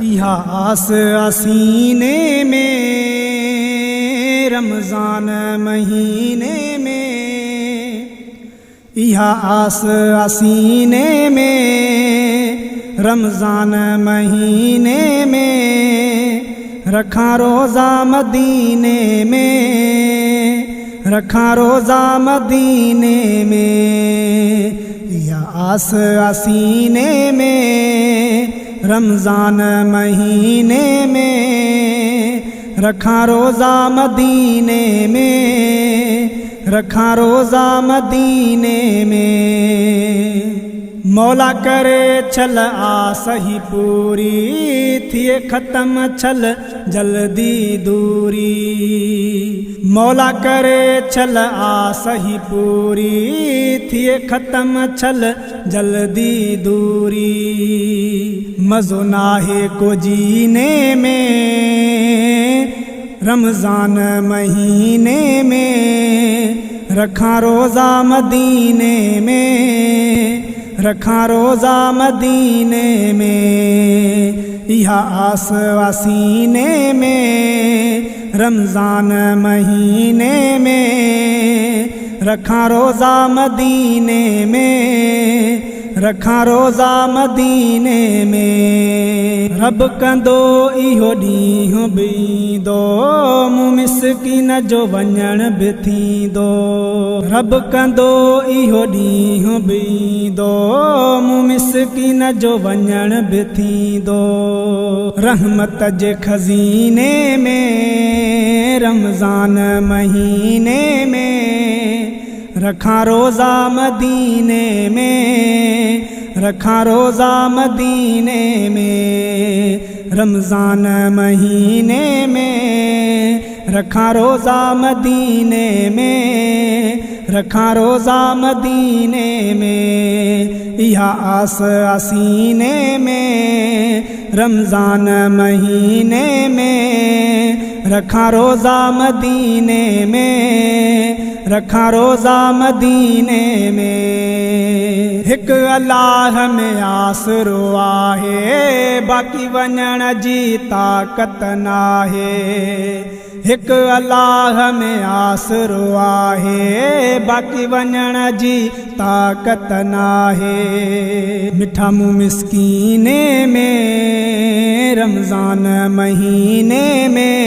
इहा आस आसीने में रमज़ान महीने में, इहा आस आसीने में रमज़ान महीने में, रखा रोज़ा मदीने में, रखा रोज़ा मदीने में। इहा आस आसीने में रमज़ान महीने में, रखा रोज़ा मदीने में, रखा रोज़ा मदीने में। मौला करे छल आस ही पूरी, थिए ख़त्म छल जल्दी दूरी। मौला करे छल आस ही पूरी, थिए ख़त्म छल जल्दी दूरी। मज़ो नाहे को जीने में रमज़ान महीने में, रखा रोज़ा मदीने में, रखा रोज़ा मदीने में। इहा आस आसीने में रमज़ान महीने में, रखा रोज़ा मदीने में, रखा रोज़ा मदीने में। रब कंदो इहो ॾींहुं बि ईंदो, मूं मिसकीन जो वञण बि थींदो। रब कंदो इहो ॾींहुं बि ईंदो, मूं मिसकीन जो वञण बि थींदो। रहमत जे खज़ीने में रमज़ान महीने में, रखा रोज़ा मदीने में, रखा रोज़ा मदीने में। रमज़ान महीने में, रखा रोज़ा मदीने में, रखा रोज़ा मदीने में। इहा आस आसीने में रमज़ान महीने में, रखा रोज़ा मदीने में, रखा रोज़ा मदीने में। हिक अल्लाह में आसरो आहे, बाक़ी वञण जी ताक़त नाहे। हिक अल्लाह में आसरो आहे, बाक़ी वञण जी ताक़त नाहे। मिठा मुँह मिसकीने में रमज़ान महीने में,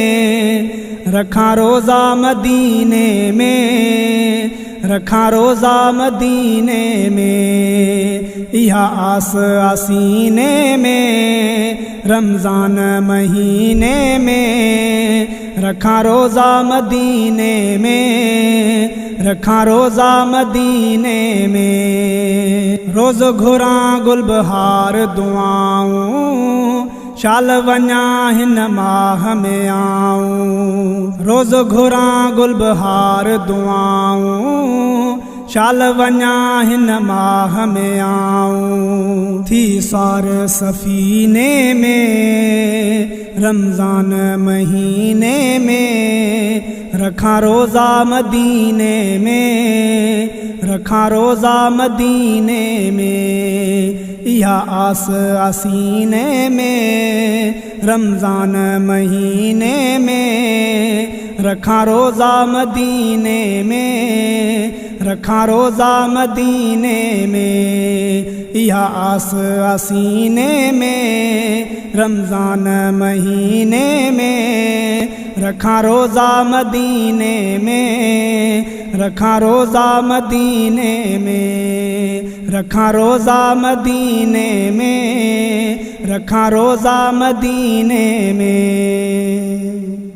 रखा रोज़ा मदीने में, रखा रोज़ा मदीने में। इहा आस आसीने में रमज़ान महीने में, रखा रोज़ा मदीने में, रखा रोज़ा मदीने में। रोज़ घुरां गुलबहार दुआऊं, शाल वञा हिन माह में आऊं। रोज़ घुरां गुलबहार दुआऊं, शाल वञा हिन माह में आऊं। थी सार सफ़ीने में रमज़ान महीने में, रखा रोज़ा मदीने में, रखा रोज़ा मदीने में। इहा आस आसीने में रमज़ान महीने में, रखा रोज़ा मदीने में, रखा रोज़ा मदीने में। इहा आस आसीने में रमज़ान महीने में, रखा रोज़ा मदीने में, रखा रोज़ा मदीने में, रखा रोज़ा मदीने में, रखा रोज़ा मदीने में।